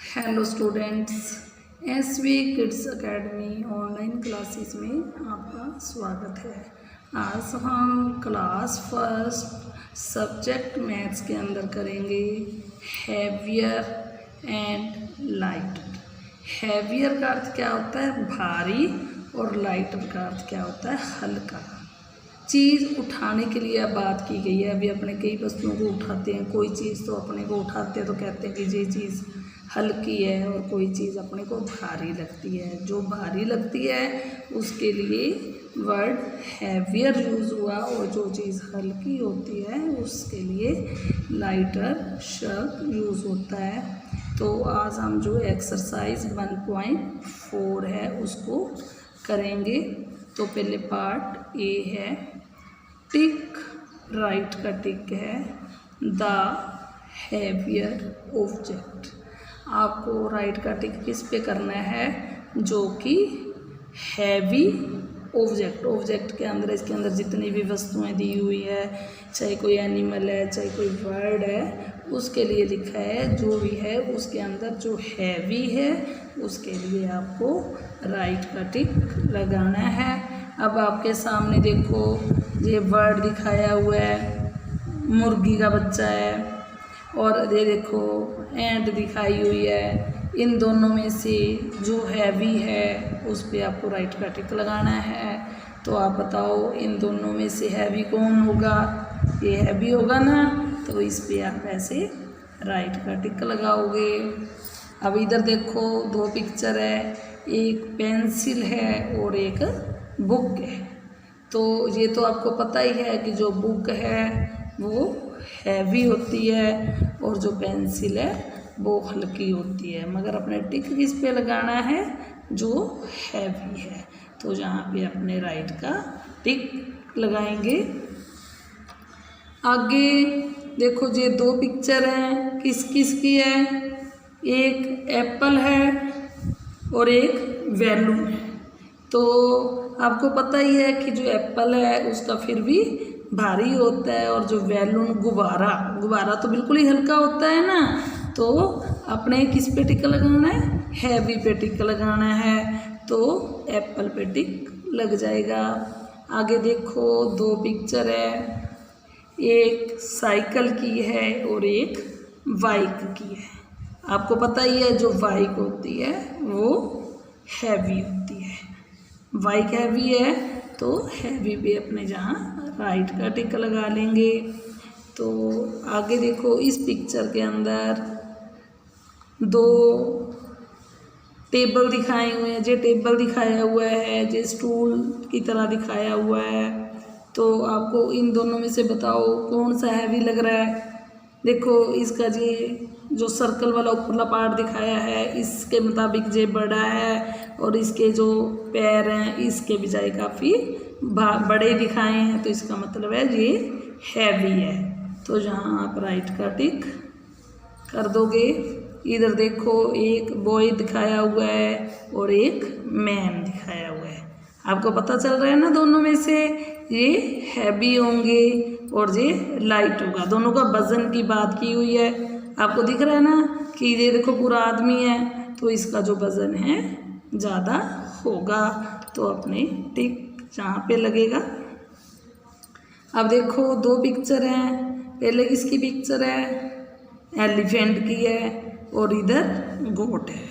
Hello students, SV kids academy online classes में आपका स्वागत है। आज हम क्लास फर्स्ट सब्जेक्ट मैथ्स के अंदर करेंगे हैवियर एंड लाइटर। हैवियर का अर्थ क्या होता है? भारी। और लाइटर का अर्थ क्या होता है? हल्का। चीज़ उठाने के लिए अब बात की गई है। अभी अपने कई वस्तुओं को उठाते हैं, कोई चीज़ तो अपने को उठाते हैं तो कहते हैं कि ये चीज़ हल्की है, और कोई चीज़ अपने को भारी लगती है। जो भारी लगती है उसके लिए वर्ड हैवियर यूज़ हुआ, और जो चीज़ हल्की होती है उसके लिए लाइटर शब्द यूज़ होता है। तो आज हम जो एक्सरसाइज 1.4 है उसको करेंगे। तो पहले पार्ट ए है, टिक, राइट का टिक है द हैवियर ऑब्जेक्ट। आपको राइट का टिक किस पे करना है? जो कि हैवी ऑब्जेक्ट के अंदर, इसके अंदर जितनी भी वस्तुएं दी हुई है, चाहे कोई एनिमल है चाहे कोई वर्ड है, उसके लिए लिखा है। जो भी है उसके अंदर जो हैवी है उसके लिए आपको राइट का टिक लगाना है। अब आपके सामने देखो, ये वर्ड दिखाया हुआ है, मुर्गी का बच्चा है, और ये देखो एंट दिखाई हुई है। इन दोनों में से जो हैवी है उस पे आपको राइट का टिक लगाना है। तो आप बताओ, इन दोनों में से हैवी कौन होगा? ये हैवी होगा ना, तो इस पे आप ऐसे राइट का टिक लगाओगे। अब इधर देखो, दो पिक्चर है, एक पेंसिल है और एक बुक है। तो ये तो आपको पता ही है कि जो बुक है वो हैवी होती है और जो पेंसिल है वो हल्की होती है। मगर अपने टिक किस पे लगाना है? जो हैवी है। तो जहाँ पे अपने राइट का टिक लगाएंगे। आगे देखो, ये दो पिक्चर हैं, किस किस की है? एक एप्पल है और एक बैलून है। तो आपको पता ही है कि जो एप्पल है उसका फिर भी भारी होता है, और जो बैलून गुब्बारा तो बिल्कुल ही हल्का होता है ना। तो अपने किस पे टिक लगाना है? हैवी पे टिक लगाना है। तो एप्पल पे टिक लग जाएगा। आगे देखो, दो पिक्चर है, एक साइकिल की है और एक बाइक की है। आपको पता ही है जो बाइक होती है वो हैवी होती है। बाइक हैवी है तो हैवी पे अपने जहाँ राइट का टिक लगा लेंगे। तो आगे देखो, इस पिक्चर के अंदर दो टेबल दिखाए हुए हैं। जो टेबल दिखाया हुआ है, जो स्टूल की तरह दिखाया हुआ है। तो आपको इन दोनों में से बताओ कौन सा हैवी लग रहा है? देखो, इसका जो सर्कल वाला ऊपरला पार्ट दिखाया है, इसके मुताबिक ये बड़ा है, और इसके जो पैर हैं इसके बजाय काफ़ी बड़े दिखाए हैं। तो इसका मतलब है ये हैवी है। तो जहाँ आप राइट का टिक कर दोगे। इधर देखो, एक बॉय दिखाया हुआ है और एक मैन दिखाया हुआ है। आपको पता चल रहा है ना, दोनों में से ये हैवी होंगे और ये लाइट होगा। दोनों का वजन की बात की हुई है। आपको दिख रहा है ना कि ये देखो पूरा आदमी है, तो इसका जो वजन है ज़्यादा होगा। तो अपने टिक जहाँ पे लगेगा। अब देखो, दो पिक्चर हैं। पहले किसकी पिक्चर है? एलिफेंट की है, और इधर गोट है।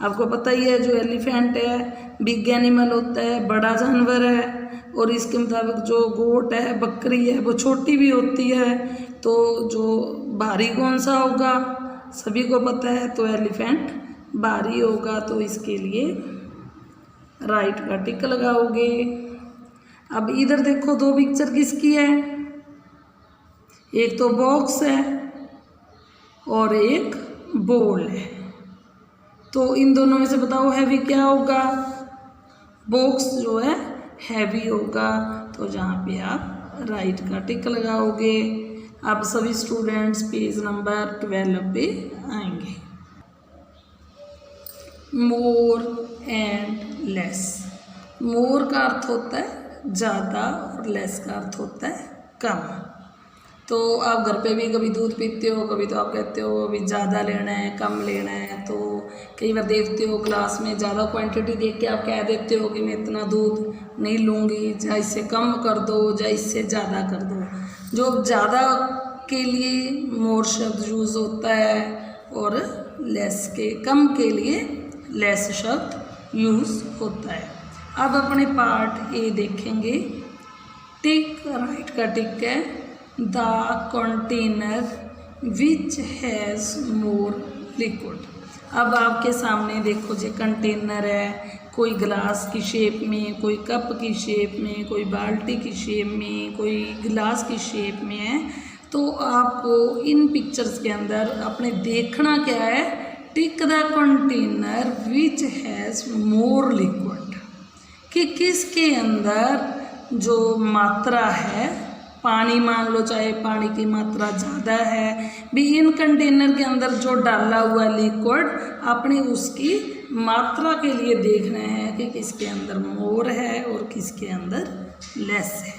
आपको पता ही है जो एलिफेंट है बिग एनिमल होता है, बड़ा जानवर है, और इसके मुताबिक जो गोट है, बकरी है, वो छोटी भी होती है। तो जो भारी कौन सा होगा? सभी को पता है, तो एलिफेंट भारी होगा। तो इसके लिए राइट का टिक लगाओगे। अब इधर देखो, दो पिक्चर किसकी है? एक तो बॉक्स है और एक बॉल है। तो इन दोनों में से बताओ हैवी क्या होगा? बॉक्स जो है हैवी होगा। तो जहाँ पे आप राइट का टिक लगाओगे। आप सभी स्टूडेंट्स पेज नंबर 12 पे आएंगे। More and less. मोर का अर्थ होता है ज़्यादा और लेस का अर्थ होता है कम। तो आप घर पे भी कभी दूध पीते हो, कभी तो आप कहते हो अभी ज़्यादा लेना है, कम लेना है, तो कई बार देखते हो क्लास में ज़्यादा क्वांटिटी देख के आप कह देते हो कि मैं इतना दूध नहीं लूँगी, या इससे कम कर दो या इससे ज़्यादा कर दो। जो ज़्यादा के लिए मोर शब्द यूज़ होता है और लेस के कम के लिए लेस शब्द यूज़ होता है। अब अपने पार्ट ए देखेंगे। टिक, राइट का टिक है। The container which has more liquid. अब आपके सामने देखो जो कंटेनर है, कोई ग्लास की शेप में, कोई कप की शेप में, कोई बाल्टी की शेप में, कोई गिलास की शेप में है। तो आपको इन पिक्चर्स के अंदर अपने देखना क्या है, tick the container which has more liquid, कि किसके अंदर जो मात्रा है, पानी मान लो, चाहे पानी की मात्रा ज़्यादा है भी, इन कंटेनर के अंदर जो डाला हुआ लिक्विड आपने उसकी मात्रा के लिए देखना है कि किसके अंदर मोर है और किसके अंदर लेस है।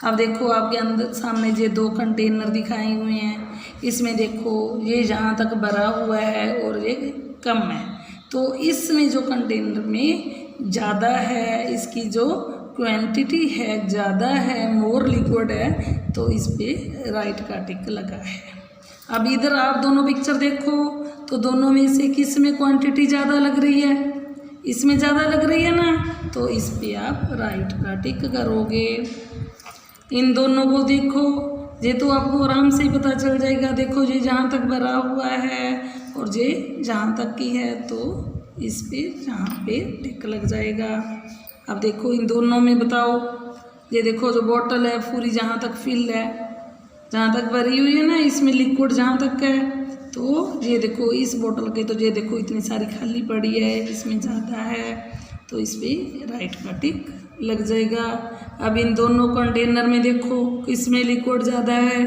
अब देखो आपके अंदर सामने ये दो कंटेनर दिखाए हुए हैं, इसमें देखो ये जहाँ तक भरा हुआ है और ये कम है। तो इसमें जो कंटेनर में ज़्यादा है, इसकी जो क्वांटिटी है ज़्यादा है, मोर लिक्विड है, तो इस पे राइट का टिक लगा है। अब इधर आप दोनों पिक्चर देखो तो दोनों में से किस में क्वांटिटी ज़्यादा लग रही है, इसमें ज़्यादा लग रही है ना, तो इस पे आप राइट का टिक करोगे। इन दोनों को देखो, ये तो आपको आराम से ही पता चल जाएगा। देखो ये जहाँ तक भरा हुआ है और ये जहाँ तक की है, तो इस पे जहाँ पे टिक लग जाएगा। अब देखो इन दोनों में बताओ, ये देखो जो बोतल है पूरी जहाँ तक फिल है, जहाँ तक भरी हुई है ना, इसमें लिक्विड जहाँ तक है, तो ये देखो इस बोतल के तो ये देखो इतनी सारी खाली पड़ी है, इसमें ज़्यादा है, तो इस पर राइट का टिक लग जाएगा। अब इन दोनों कंटेनर में देखो इसमें लिक्विड ज़्यादा है,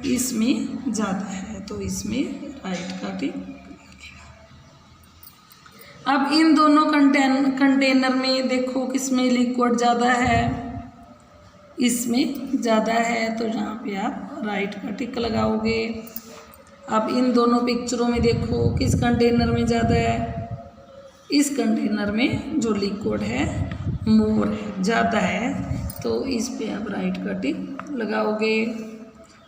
इसमें ज़्यादा है, तो इसमें राइट का टिक लगेगा। अब इन दोनों कंटेनर में देखो किसमें लिक्विड ज़्यादा है, इसमें ज़्यादा है, तो यहाँ पे आप राइट का टिक लगाओगे। अब इन दोनों पिक्चरों में देखो किस कंटेनर में ज़्यादा है, इस कंटेनर में जो लिक्विड है मोर है, ज़्यादा है, तो इस पे आप राइट का टिक लगाओगे।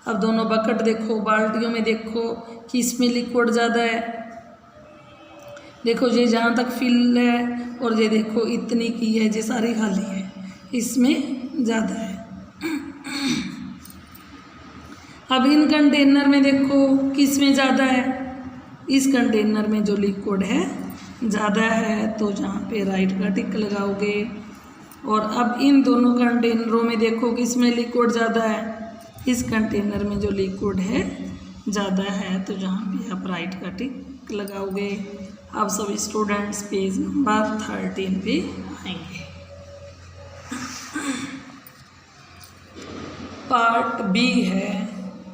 अब दोनों बकेट देखो, बाल्टियों में देखो कि इसमें लिक्विड ज़्यादा है, देखो ये जहाँ तक फिल है और ये देखो इतनी की है, ये सारी खाली है, इसमें ज़्यादा है। अब इन कंटेनर में देखो किस में ज़्यादा है, इस कंटेनर में जो लिक्विड है ज़्यादा है, तो जहाँ पे राइट का टिक लगाओगे। और अब इन दोनों कंटेनरों में देखो किस में लिक्विड ज़्यादा है, इस कंटेनर में जो लिक्विड है ज़्यादा है, तो जहाँ पे आप राइट का टिक लगाओगे। अब सभी स्टूडेंट्स पेज नंबर 13 पे आएंगे। पार्ट बी है,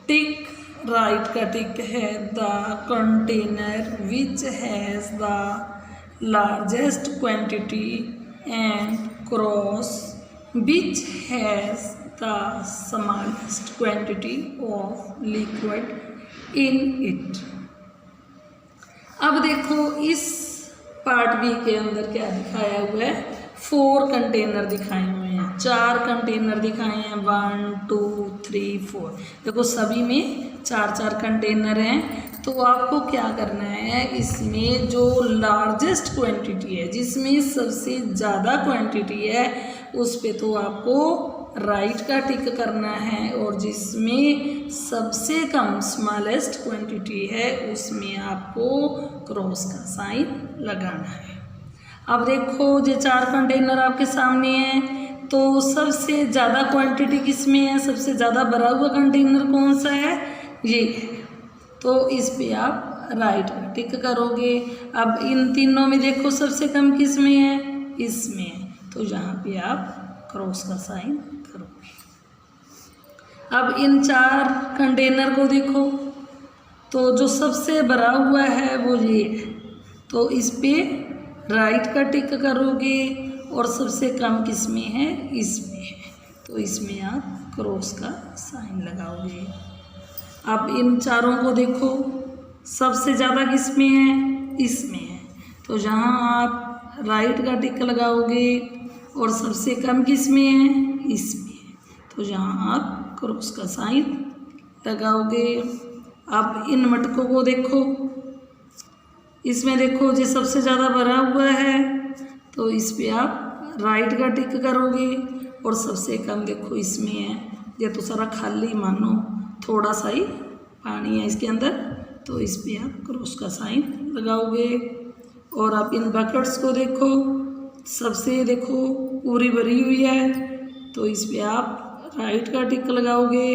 टिक, राइट का टिक है। The container which has the largest quantity and cross which has the smallest quantity of liquid in it. अब देखो इस पार्ट बी के अंदर क्या दिखाया हुआ है, 4 कंटेनर दिखाए हुए हैं, 4 कंटेनर दिखाए हैं, 1 2 3 4। देखो सभी में 4-4 कंटेनर हैं। तो आपको क्या करना है, इसमें जो लार्जेस्ट क्वांटिटी है, जिसमें सबसे ज़्यादा क्वांटिटी है, उस पे तो आपको राइट का टिक करना है, और जिसमें सबसे कम स्मॉलेस्ट क्वांटिटी है उसमें आपको क्रॉस का साइन लगाना है। अब देखो ये 4 कंटेनर आपके सामने हैं, तो सबसे ज़्यादा क्वांटिटी किस में है, सबसे ज़्यादा भरा हुआ कंटेनर कौन सा है, ये है, तो इस पे आप राइट का टिक करोगे। अब इन तीनों में देखो सबसे कम किस में है, इसमें है, तो यहाँ पे आप क्रॉस का साइन करोगे। अब इन 4 कंटेनर को देखो, तो जो सबसे भरा हुआ है वो ये है, तो इस पे राइट का टिक करोगे, और सबसे कम किस में है, इसमें है, तो इसमें आप क्रॉस का साइन लगाओगे। अब इन चारों को देखो, सबसे ज़्यादा किस में है, इसमें है। तो जहाँ आप राइट का टिक लगाओगे और सबसे कम किस में है, इसमें है। तो जहाँ आप क्रॉस का साइन लगाओगे। अब इन मटकों को देखो, इसमें देखो जो सबसे ज़्यादा भरा हुआ है तो इस पे आप राइट का टिक करोगे और सबसे कम देखो इसमें है, ये तो सारा खाली मानो थोड़ा सा ही पानी है इसके अंदर, तो इस पे आप क्रॉस का साइन लगाओगे। और आप इन बकेट्स को देखो, सबसे देखो पूरी भरी हुई है तो इस पे आप राइट का टिक लगाओगे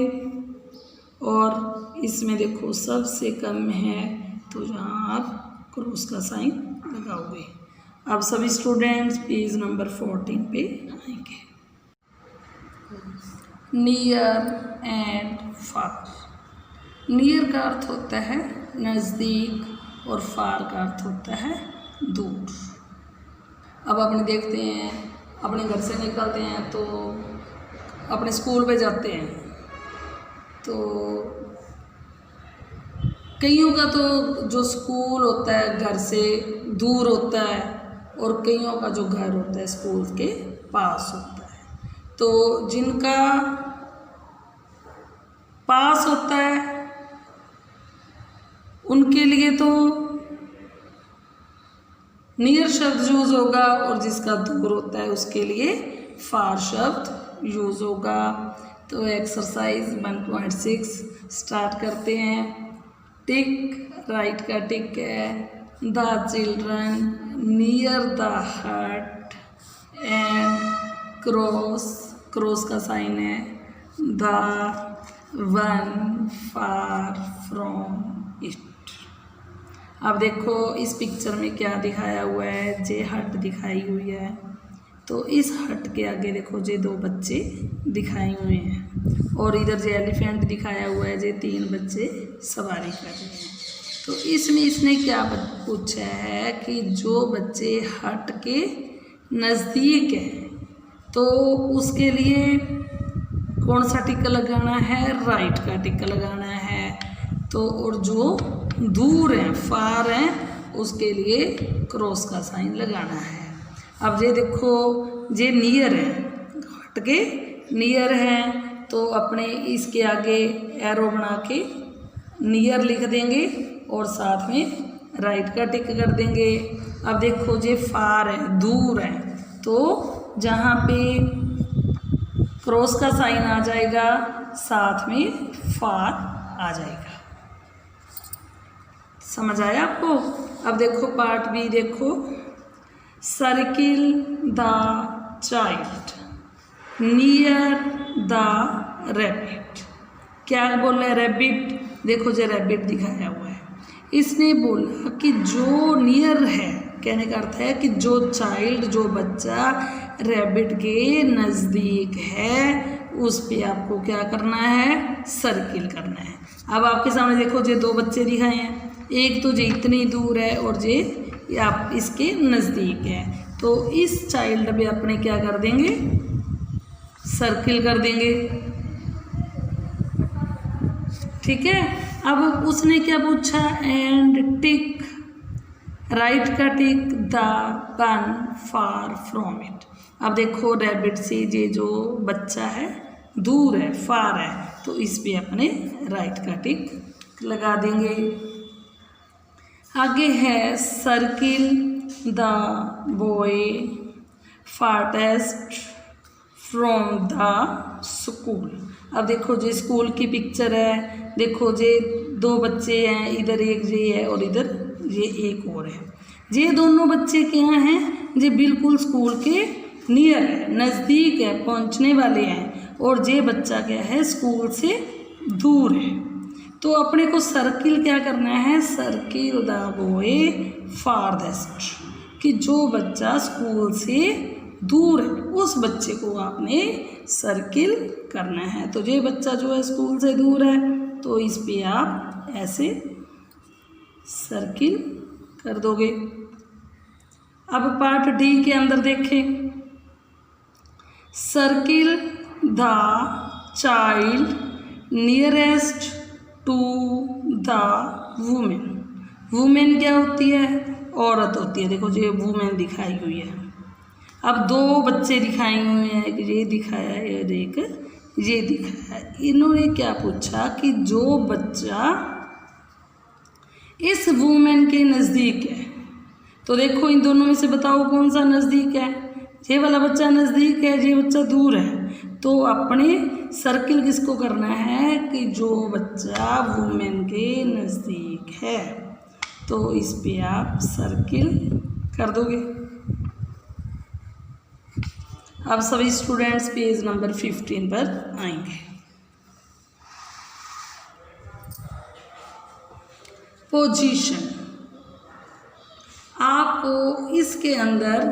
और इसमें देखो सबसे कम है तो जहाँ आप क्रॉस का साइन लगाओगे। अब सभी स्टूडेंट्स पेज नंबर 14 पे आएंगे। Near and far. नियर का अर्थ होता है नज़दीक और फार का अर्थ होता है दूर। अब अपने देखते हैं, अपने घर से निकलते हैं तो अपने स्कूल पे जाते हैं तो कईयों का तो जो स्कूल होता है घर से दूर होता है और कईयों का जो घर होता है स्कूल के पास होता है। तो जिनका पास होता है उनके लिए तो नियर शब्द यूज होगा और जिसका दूर होता है उसके लिए फार शब्द यूज होगा। तो एक्सरसाइज 1.6 स्टार्ट करते हैं। टिक, राइट का टिक है, द चिल्ड्रन नियर द हट एंड क्रॉस, क्रॉस का साइन है, the one far from it. अब देखो इस पिक्चर में क्या दिखाया हुआ है, जे हट दिखाई हुई है। तो इस हट के आगे देखो जे दो बच्चे दिखाए हुए हैं और इधर जो एलिफेंट दिखाया हुआ है, जे 3 बच्चे सवारी कर रहे हैं। तो इसमें इसने क्या पूछा है कि जो बच्चे हट के नज़दीक हैं तो उसके लिए कौन सा टिक लगाना है, राइट का टिक लगाना है। तो और जो दूर हैं, फार हैं, उसके लिए क्रॉस का साइन लगाना है। अब ये देखो ये नियर है, हट के नियर है तो अपने इसके आगे एरो बना के नियर लिख देंगे और साथ में राइट का टिक कर देंगे। अब देखो ये फार है, दूर है, तो जहाँ पे क्रॉस का साइन आ जाएगा साथ में फार आ जाएगा। समझ आया आपको? अब देखो पार्ट बी देखो, circle the child near the rabbit. क्या बोल रहा है, रैबिट। देखो जो रैबिट दिखाया हुआ है, इसने बोला कि जो नियर है, कहने का अर्थ है कि जो चाइल्ड, जो बच्चा रैबिट के नज़दीक है उस पे आपको क्या करना है, सर्किल करना है। अब आपके सामने देखो जो 2 बच्चे दिखाए हैं, एक तो जो इतनी दूर है और जो आप इसके नज़दीक है, तो इस चाइल्ड पे अपने क्या कर देंगे, सर्किल कर देंगे। ठीक है। अब उसने क्या पूछा, एंड टिक, राइट का tick the one far from it. अब देखो रैबिट से ये जो बच्चा है दूर है, फार है, तो इस पे अपने राइट का टिक लगा देंगे। आगे है circle the boy farthest from the school. अब देखो जो स्कूल की पिक्चर है, देखो जे 2 बच्चे हैं, इधर एक ये है और इधर ये एक और है। ये दोनों बच्चे क्या हैं, जे बिल्कुल स्कूल के नियर है, नज़दीक है, पहुंचने वाले हैं, और ये बच्चा क्या है, स्कूल से दूर है। तो अपने को सर्किल क्या करना है, सर्किल द बॉय फारदेस्ट, कि जो बच्चा स्कूल से दूर है उस बच्चे को आपने सर्किल करना है। तो ये बच्चा जो है स्कूल से दूर है तो इस पे आप ऐसे सर्किल कर दोगे। अब पार्ट डी के अंदर देखें, circle the child nearest to the women. Women क्या होती है? औरत होती है। देखो ये वुमेन दिखाई हुई है। अब दो बच्चे दिखाए हुए हैं, एक ये दिखाया है और एक ये दिखाया है। इन्होंने क्या पूछा कि जो बच्चा इस वुमेन के नज़दीक है, तो देखो इन दोनों में से बताओ कौन सा नज़दीक है। ये वाला बच्चा नज़दीक है, ये बच्चा दूर है। तो अपने सर्किल किसको करना है कि जो बच्चा वुमेन के नज़दीक है, तो इस पे आप सर्किल कर दोगे। अब सभी स्टूडेंट्स पेज नंबर 15 पर आएंगे। पोजीशन, आपको इसके अंदर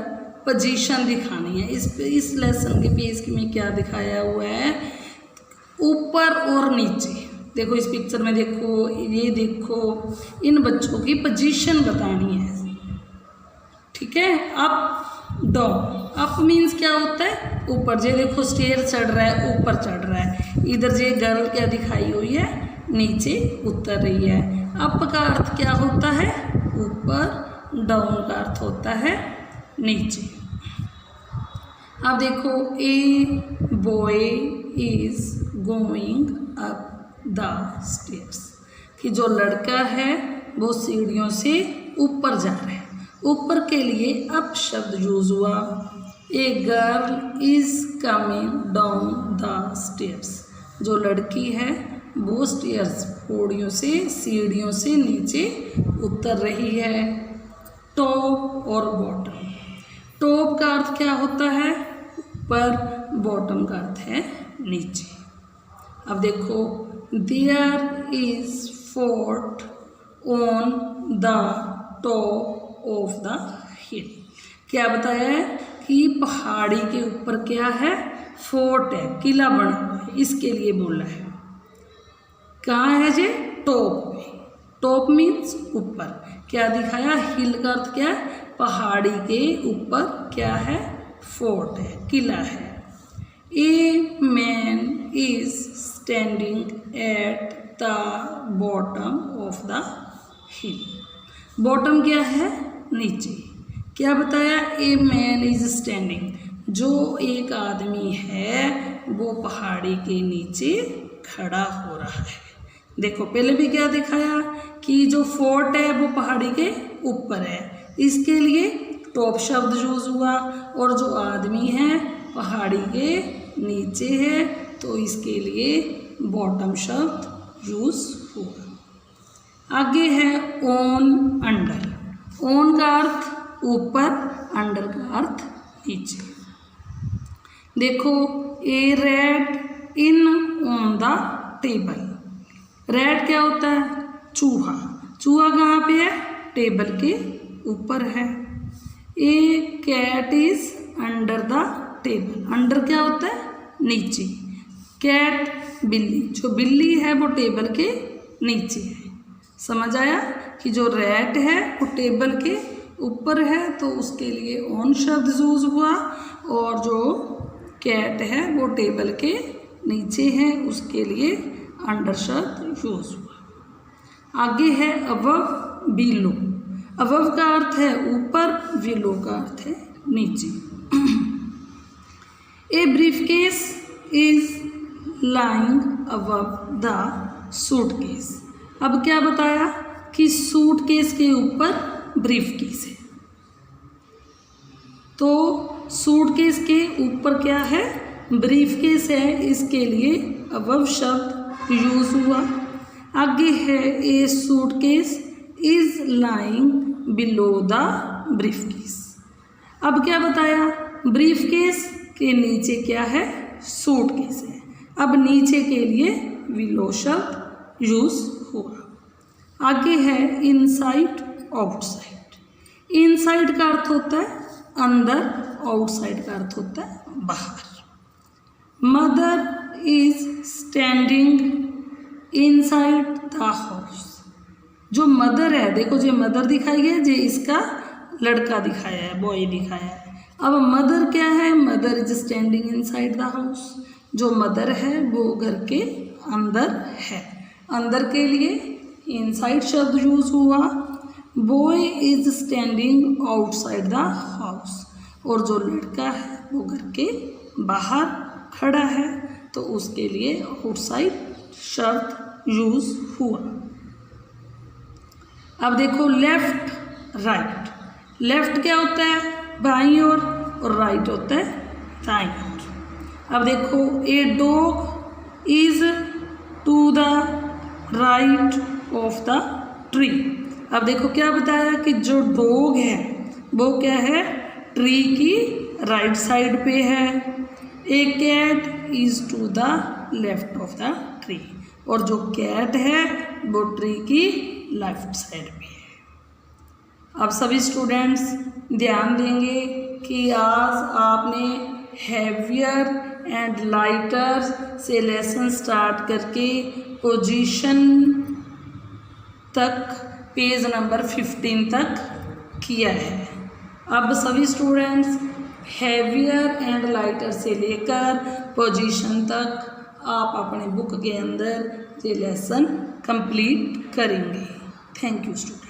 पोजीशन दिखानी है। इस लेसन के पेज में क्या दिखाया हुआ है? ऊपर और नीचे। देखो इस पिक्चर में देखो, ये देखो, इन बच्चों की पोजीशन बतानी है। ठीक है, अप डाउन। अप मीन्स क्या होता है? ऊपर। ये देखो स्टेयर चढ़ रहा है, ऊपर चढ़ रहा है। इधर ये गर्ल क्या दिखाई हुई है? नीचे उतर रही है। अप का अर्थ क्या होता है? ऊपर। डाउन का अर्थ होता है नीचे। अब देखो, a boy is going up the stairs, कि जो लड़का है वो सीढ़ियों से ऊपर जा रहा है। ऊपर के लिए अप शब्द यूज हुआ। A girl is coming down the stairs, जो लड़की है वो स्टेयर्स सीढ़ियों से नीचे उतर रही है। टॉप और बॉटम। टॉप का अर्थ क्या होता है? ऊपर। बॉटम का अर्थ है नीचे। अब देखो, there is fort on the top of the hill. क्या बताया है कि पहाड़ी के ऊपर क्या है? फोर्ट है, किला बना हुआ है, इसके लिए बोला है। कहाँ है ये? टॉप में। टॉप मीन्स ऊपर। क्या दिखाया? हिल का अर्थ क्या है? पहाड़ी के ऊपर क्या है? फोर्ट है, किला है। A man is standing at the bottom of the hill. Bottom क्या है? नीचे। क्या बताया? ए मैन इज स्टैंडिंग, जो एक आदमी है वो पहाड़ी के नीचे खड़ा हो रहा है। देखो पहले भी क्या दिखाया कि जो फोर्ट है वो पहाड़ी के ऊपर है, इसके लिए टॉप शब्द यूज हुआ, और जो आदमी है पहाड़ी के नीचे है, तो इसके लिए बॉटम शब्द यूज हुआ। आगे है ऑन अंडर। ऑन का अर्थ ऊपर, अंडर का अर्थ नीचे। देखो, a rat in on the table. Rat क्या होता है? चूहा। चूहा कहाँ पे है? टेबल के ऊपर है। A cat is under the table. Under क्या होता है? नीचे। कैट बिल्ली, जो बिल्ली है वो टेबल के नीचे है। समझ आया कि जो रैट है वो टेबल के ऊपर है, तो उसके लिए ऑन शब्द यूज हुआ, और जो कैट है वो टेबल के नीचे है, उसके लिए अंडर शब्द यूज हुआ। आगे है अबव बिलो। अबव का अर्थ है ऊपर, बिलो का अर्थ है नीचे। A briefcase is lying above the suitcase. अब क्या बताया कि सूटकेस के ऊपर ब्रीफकेस है, तो सूटकेस के ऊपर क्या है? ब्रीफकेस है, इसके लिए अबव शब्द यूज हुआ। आगे है a suitcase is lying below the briefcase. अब क्या बताया? ब्रीफकेस के नीचे क्या है? सूटकेस है। अब नीचे के लिए बिलो शब्द यूज हुआ। आगे है इनसाइड आउटसाइड। इनसाइड का अर्थ होता है अंदर, आउटसाइड का अर्थ होता है बाहर। Mother is standing inside the house. जो मदर है, देखो जो मदर दिखाई है, जो इसका लड़का दिखाया है, बॉय दिखाया है। अब मदर क्या है? Mother is standing inside the house. जो मदर है वो घर के अंदर है। अंदर के लिए इनसाइड शब्द यूज हुआ। Boy is standing outside the house, और जो लड़का है वो घर के बाहर खड़ा है, तो उसके लिए आउटसाइड शब्द यूज हुआ। अब देखो लेफ्ट राइट। लेफ्ट क्या होता है? बाईं ओर, और राइट होता है दाईं ओर। अब देखो a dog is to the right of the tree. अब देखो क्या बताया कि जो डॉग है वो क्या है? ट्री की राइट साइड पे है। A cat is to the left of the tree, और जो कैट है वो ट्री की लेफ्ट साइड पे है। अब सभी स्टूडेंट्स ध्यान देंगे कि आज आपने हैवियर एंड लाइटर से लेसन स्टार्ट करके पोजीशन तक पेज नंबर 15 तक किया है। अब सभी स्टूडेंट्स हैवियर एंड लाइटर से लेकर पोजीशन तक आप अपने बुक के अंदर ये लेसन कंप्लीट करेंगे। Thank you student.